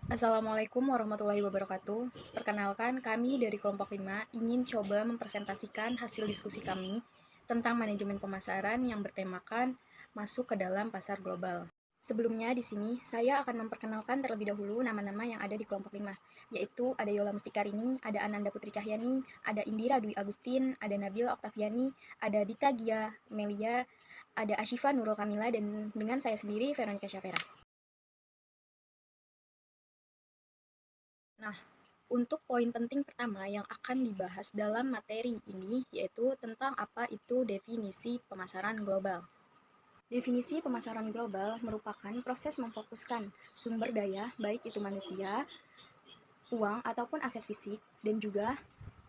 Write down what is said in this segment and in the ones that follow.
Assalamualaikum warahmatullahi wabarakatuh. Perkenalkan, kami dari kelompok 5 ingin coba mempresentasikan hasil diskusi kami tentang manajemen pemasaran yang bertemakan masuk ke dalam pasar global. Sebelumnya di sini saya akan memperkenalkan terlebih dahulu nama-nama yang ada di kelompok 5, yaitu ada Yola Mustikarini, ada Ananda Putri Cahyani, ada Indira Dwi Agustin, ada Nabila Oktaviani, ada Dita Gia Melia, ada Ashifa Nurul Kamila, dan dengan saya sendiri Veronica Syafera. Nah, untuk poin penting pertama yang akan dibahas dalam materi ini yaitu tentang apa itu definisi pemasaran global. Definisi pemasaran global merupakan proses memfokuskan sumber daya, baik itu manusia, uang, ataupun aset fisik, dan juga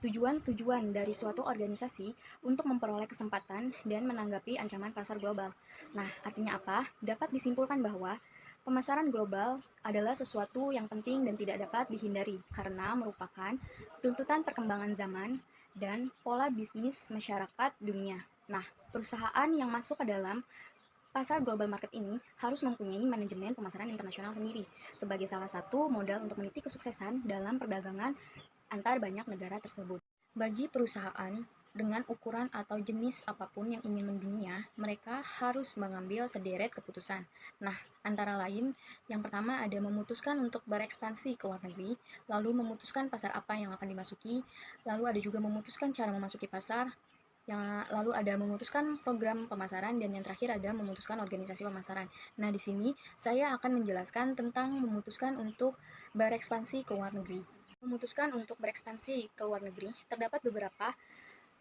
tujuan-tujuan dari suatu organisasi untuk memperoleh kesempatan dan menanggapi ancaman pasar global. Nah, artinya apa? Dapat disimpulkan bahwa pemasaran global adalah sesuatu yang penting dan tidak dapat dihindari karena merupakan tuntutan perkembangan zaman dan pola bisnis masyarakat dunia. Nah, perusahaan yang masuk ke dalam pasar global market ini harus mempunyai manajemen pemasaran internasional sendiri sebagai salah satu modal untuk meniti kesuksesan dalam perdagangan antar banyak negara tersebut. Bagi perusahaan dengan ukuran atau jenis apapun yang ingin mendunia, mereka harus mengambil sederet keputusan. Nah, antara lain, yang pertama ada memutuskan untuk berekspansi ke luar negeri, lalu memutuskan pasar apa yang akan dimasuki, lalu ada juga memutuskan cara memasuki pasar, yang lalu ada memutuskan program pemasaran, dan yang terakhir ada memutuskan organisasi pemasaran. Nah, di sini saya akan menjelaskan tentang memutuskan untuk berekspansi ke luar negeri. Memutuskan untuk berekspansi ke luar negeri, terdapat beberapa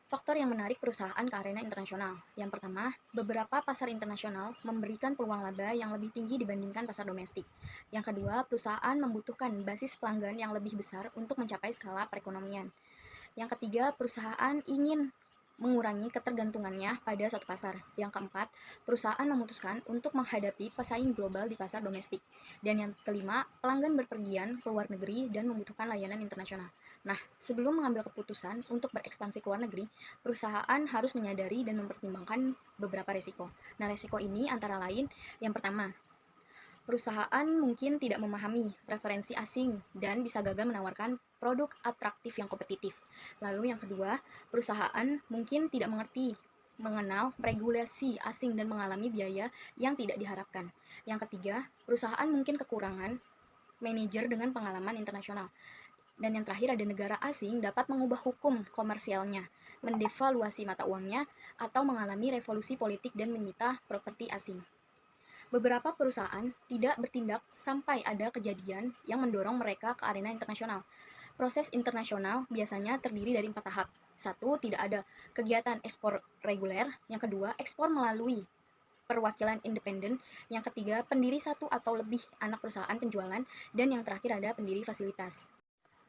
faktor yang menarik perusahaan ke arena internasional. Yang pertama, beberapa pasar internasional memberikan peluang laba yang lebih tinggi dibandingkan pasar domestik. Yang kedua, perusahaan membutuhkan basis pelanggan yang lebih besar untuk mencapai skala perekonomian. Yang ketiga, perusahaan ingin mengurangi ketergantungannya pada satu pasar. Yang keempat, perusahaan memutuskan untuk menghadapi pesaing global di pasar domestik. Dan yang kelima, pelanggan berpergian ke luar negeri dan membutuhkan layanan internasional. Nah, sebelum mengambil keputusan untuk berekspansi ke luar negeri, perusahaan harus menyadari dan mempertimbangkan beberapa risiko. Nah, risiko ini antara lain, yang pertama, perusahaan mungkin tidak memahami preferensi asing dan bisa gagal menawarkan produk atraktif yang kompetitif. Lalu yang kedua, perusahaan mungkin tidak mengenal regulasi asing dan mengalami biaya yang tidak diharapkan. Yang ketiga, perusahaan mungkin kekurangan manajer dengan pengalaman internasional. Dan yang terakhir ada negara asing dapat mengubah hukum komersialnya, mendevaluasi mata uangnya, atau mengalami revolusi politik dan menyita properti asing. Beberapa perusahaan tidak bertindak sampai ada kejadian yang mendorong mereka ke arena internasional. Proses internasional biasanya terdiri dari 4 tahap. Satu, tidak ada kegiatan ekspor reguler. Yang kedua, ekspor melalui perwakilan independen. Yang ketiga, pendiri satu atau lebih anak perusahaan penjualan. Dan yang terakhir ada pendiri fasilitas.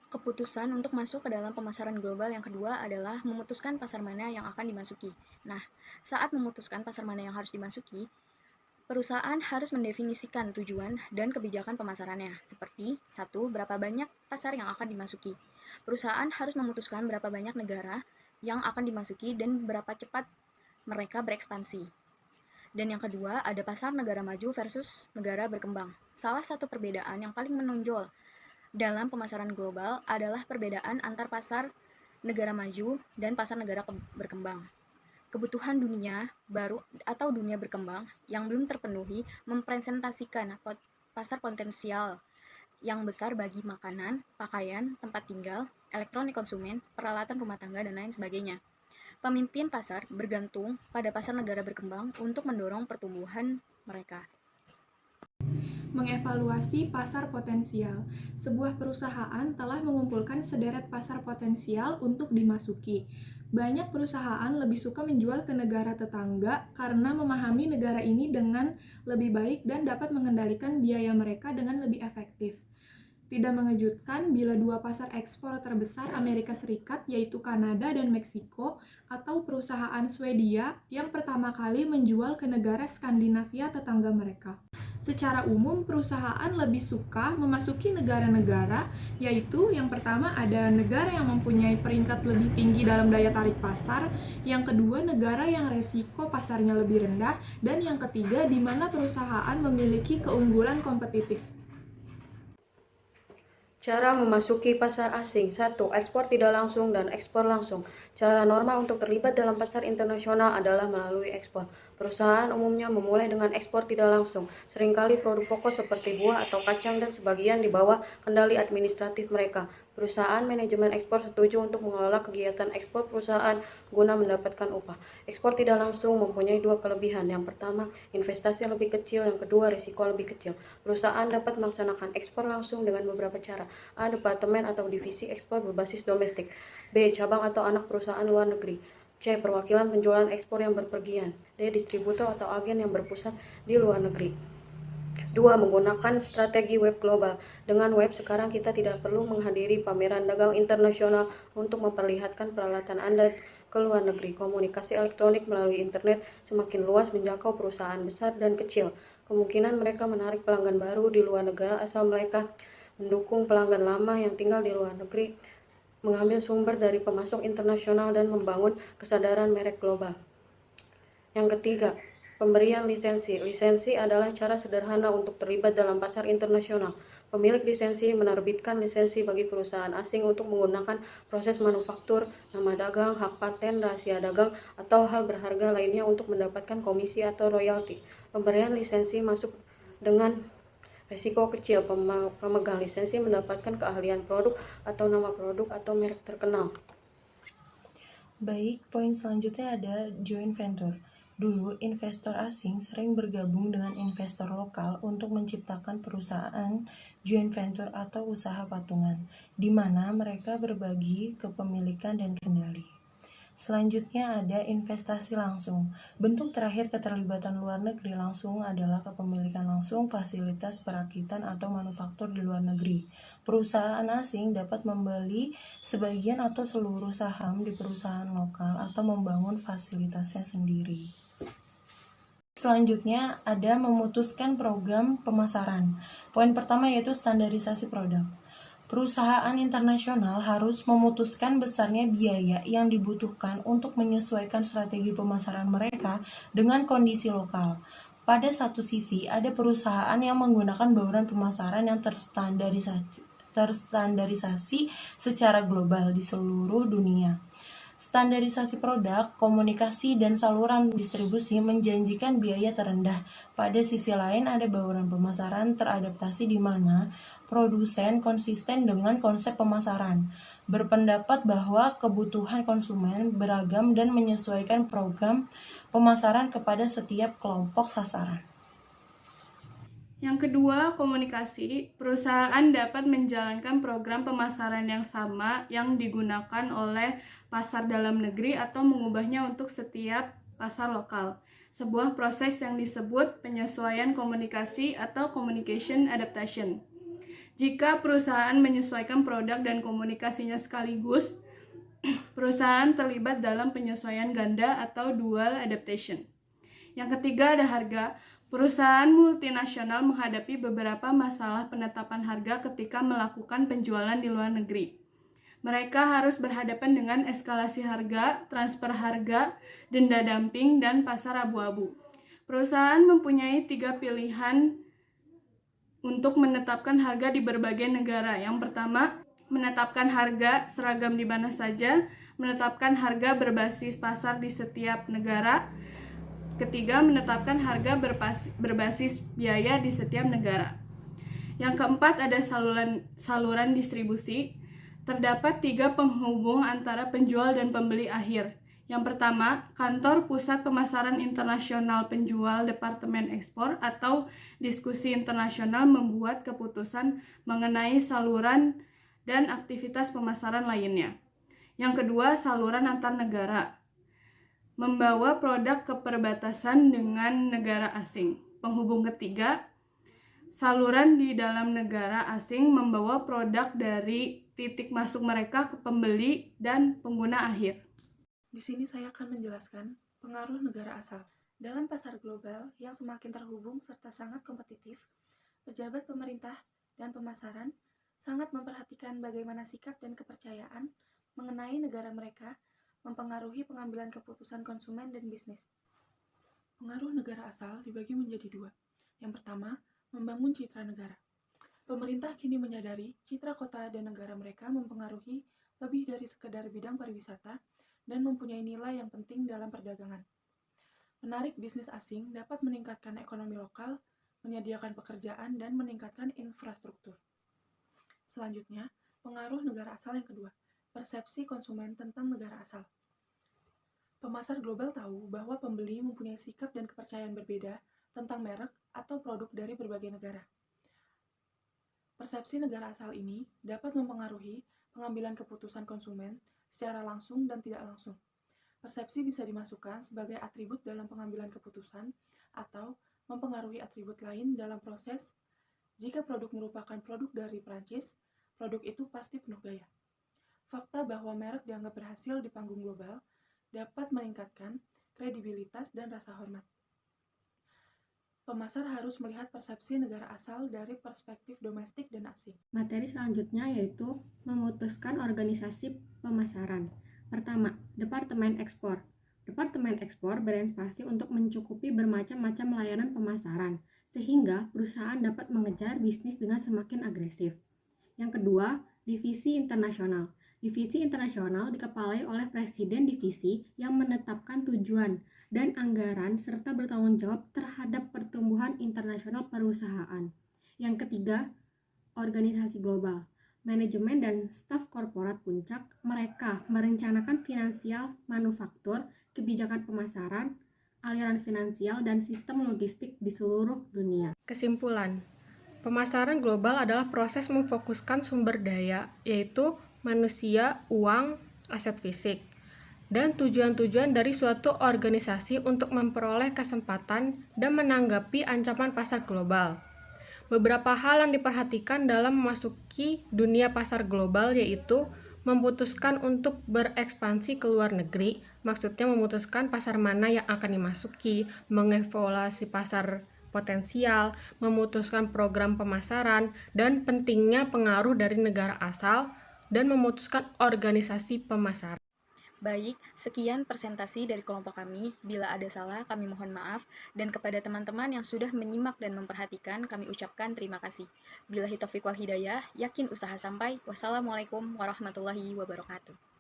Keputusan untuk masuk ke dalam pemasaran global yang kedua adalah memutuskan pasar mana yang akan dimasuki. Nah, saat memutuskan pasar mana yang harus dimasuki, perusahaan harus mendefinisikan tujuan dan kebijakan pemasarannya, seperti satu, berapa banyak pasar yang akan dimasuki. Perusahaan harus memutuskan berapa banyak negara yang akan dimasuki dan berapa cepat mereka berekspansi. Dan yang kedua, ada pasar negara maju versus negara berkembang. Salah satu perbedaan yang paling menonjol dalam pemasaran global adalah perbedaan antar pasar negara maju dan pasar negara berkembang. Kebutuhan dunia baru atau dunia berkembang yang belum terpenuhi mempresentasikan pasar potensial yang besar bagi makanan, pakaian, tempat tinggal, elektronik konsumen, peralatan rumah tangga, dan lain sebagainya. Pemimpin pasar bergantung pada pasar negara berkembang untuk mendorong pertumbuhan mereka. Mengevaluasi pasar potensial. Sebuah perusahaan telah mengumpulkan sederet pasar potensial untuk dimasuki. Banyak perusahaan lebih suka menjual ke negara tetangga karena memahami negara ini dengan lebih baik dan dapat mengendalikan biaya mereka dengan lebih efektif. Tidak mengejutkan bila dua pasar ekspor terbesar Amerika Serikat yaitu Kanada dan Meksiko atau perusahaan Swedia yang pertama kali menjual ke negara Skandinavia tetangga mereka. Secara umum, perusahaan lebih suka memasuki negara-negara, yaitu yang pertama ada negara yang mempunyai peringkat lebih tinggi dalam daya tarik pasar, yang kedua negara yang resiko pasarnya lebih rendah, dan yang ketiga di mana perusahaan memiliki keunggulan kompetitif. Cara memasuki pasar asing. 1. Ekspor tidak langsung dan ekspor langsung. Cara normal untuk terlibat dalam pasar internasional adalah melalui ekspor. Perusahaan umumnya memulai dengan ekspor tidak langsung. Seringkali produk pokok seperti buah atau kacang dan sebagian di bawah kendali administratif mereka. Perusahaan manajemen ekspor setuju untuk mengelola kegiatan ekspor perusahaan guna mendapatkan upah. Ekspor tidak langsung mempunyai dua kelebihan. Yang pertama, investasi lebih kecil. Yang kedua, risiko lebih kecil. Perusahaan dapat melaksanakan ekspor langsung dengan beberapa cara. A. Departemen atau divisi ekspor berbasis domestik. B. Cabang atau anak perusahaan luar negeri. C. Perwakilan penjualan ekspor yang berpergian. D. Distributor atau agen yang berpusat di luar negeri. 2. Menggunakan strategi web global. Dengan web sekarang kita tidak perlu menghadiri pameran dagang internasional untuk memperlihatkan peralatan Anda ke luar negeri. Komunikasi elektronik melalui internet semakin luas menjangkau perusahaan besar dan kecil. Kemungkinan mereka menarik pelanggan baru di luar negara asal mereka mendukung pelanggan lama yang tinggal di luar negeri, mengambil sumber dari pemasok internasional dan membangun kesadaran merek global. Yang ketiga, pemberian lisensi. Lisensi adalah cara sederhana untuk terlibat dalam pasar internasional. Pemilik lisensi menerbitkan lisensi bagi perusahaan asing untuk menggunakan proses manufaktur, nama dagang, hak paten, rahasia dagang, atau hal berharga lainnya untuk mendapatkan komisi atau royalti. Pemberian lisensi masuk dengan risiko kecil. Pemegang lisensi mendapatkan keahlian produk atau nama produk atau merek terkenal. Baik, poin selanjutnya ada joint venture. Dulu, investor asing sering bergabung dengan investor lokal untuk menciptakan perusahaan joint venture atau usaha patungan, di mana mereka berbagi kepemilikan dan kendali. Selanjutnya ada investasi langsung. Bentuk terakhir keterlibatan luar negeri langsung adalah kepemilikan langsung fasilitas perakitan atau manufaktur di luar negeri. Perusahaan asing dapat membeli sebagian atau seluruh saham di perusahaan lokal atau membangun fasilitasnya sendiri. Selanjutnya ada memutuskan program pemasaran. Poin pertama yaitu standarisasi produk. Perusahaan internasional harus memutuskan besarnya biaya yang dibutuhkan untuk menyesuaikan strategi pemasaran mereka dengan kondisi lokal. Pada satu sisi, ada perusahaan yang menggunakan bauran pemasaran yang terstandarisasi secara global di seluruh dunia. Standarisasi produk, komunikasi, dan saluran distribusi menjanjikan biaya terendah. Pada sisi lain, ada bauran pemasaran teradaptasi di mana produsen konsisten dengan konsep pemasaran, berpendapat bahwa kebutuhan konsumen beragam dan menyesuaikan program pemasaran kepada setiap kelompok sasaran. Yang kedua, komunikasi. Perusahaan dapat menjalankan program pemasaran yang sama yang digunakan oleh pasar dalam negeri atau mengubahnya untuk setiap pasar lokal. Sebuah proses yang disebut penyesuaian komunikasi atau communication adaptation. Jika perusahaan menyesuaikan produk dan komunikasinya sekaligus, perusahaan terlibat dalam penyesuaian ganda atau dual adaptation. Yang ketiga ada harga. Perusahaan multinasional menghadapi beberapa masalah penetapan harga ketika melakukan penjualan di luar negeri. Mereka harus berhadapan dengan eskalasi harga, transfer harga, denda dumping, dan pasar abu-abu. Perusahaan mempunyai 3 pilihan untuk menetapkan harga di berbagai negara. Yang pertama, menetapkan harga seragam di mana saja, menetapkan harga berbasis pasar di setiap negara. Ketiga, menetapkan harga berbasis biaya di setiap negara. Yang keempat, ada saluran distribusi. Terdapat 3 penghubung antara penjual dan pembeli akhir. Yang pertama, kantor pusat pemasaran internasional penjual Departemen Ekspor atau diskusi internasional membuat keputusan mengenai saluran dan aktivitas pemasaran lainnya. Yang kedua, saluran antar negara. Membawa produk ke perbatasan dengan negara asing. Penghubung ketiga, saluran di dalam negara asing membawa produk dari titik masuk mereka ke pembeli dan pengguna akhir. Di sini saya akan menjelaskan pengaruh negara asal. Dalam pasar global yang semakin terhubung serta sangat kompetitif, pejabat pemerintah dan pemasaran sangat memperhatikan bagaimana sikap dan kepercayaan mengenai negara mereka mempengaruhi pengambilan keputusan konsumen dan bisnis. Pengaruh negara asal dibagi menjadi 2. Yang pertama, membangun citra negara. Pemerintah kini menyadari citra kota dan negara mereka mempengaruhi lebih dari sekedar bidang pariwisata dan mempunyai nilai yang penting dalam perdagangan. Menarik bisnis asing dapat meningkatkan ekonomi lokal, menyediakan pekerjaan, dan meningkatkan infrastruktur. Selanjutnya, pengaruh negara asal yang kedua, persepsi konsumen tentang negara asal. Pemasar global tahu bahwa pembeli mempunyai sikap dan kepercayaan berbeda tentang merek atau produk dari berbagai negara. Persepsi negara asal ini dapat mempengaruhi pengambilan keputusan konsumen secara langsung dan tidak langsung. Persepsi bisa dimasukkan sebagai atribut dalam pengambilan keputusan atau mempengaruhi atribut lain dalam proses. Jika produk merupakan produk dari Prancis, produk itu pasti penuh gaya. Fakta bahwa merek dianggap berhasil di panggung global dapat meningkatkan kredibilitas dan rasa hormat. Pemasar harus melihat persepsi negara asal dari perspektif domestik dan asing. Materi selanjutnya yaitu memutuskan organisasi pemasaran. Pertama, Departemen Ekspor. Departemen Ekspor berinspirasi untuk mencukupi bermacam-macam layanan pemasaran, sehingga perusahaan dapat mengejar bisnis dengan semakin agresif. Yang kedua, Divisi Internasional. Divisi internasional dikepalai oleh presiden divisi yang menetapkan tujuan dan anggaran serta bertanggung jawab terhadap pertumbuhan internasional perusahaan. Yang ketiga, organisasi global. Manajemen dan staf korporat puncak, mereka merencanakan finansial manufaktur, kebijakan pemasaran, aliran finansial, dan sistem logistik di seluruh dunia. Kesimpulan, pemasaran global adalah proses memfokuskan sumber daya, yaitu manusia, uang, aset fisik, dan tujuan-tujuan dari suatu organisasi untuk memperoleh kesempatan dan menanggapi ancaman pasar global. Beberapa hal yang diperhatikan dalam memasuki dunia pasar global yaitu memutuskan untuk berekspansi ke luar negeri, maksudnya memutuskan pasar mana yang akan dimasuki, mengevaluasi pasar potensial, memutuskan program pemasaran, dan pentingnya pengaruh dari negara asal, dan memutuskan organisasi pemasaran. Baik, sekian presentasi dari kelompok kami. Bila ada salah, kami mohon maaf. Dan kepada teman-teman yang sudah menyimak dan memperhatikan, kami ucapkan terima kasih. Billahi taufiq wal hidayah, yakin usaha sampai. Wassalamualaikum warahmatullahi wabarakatuh.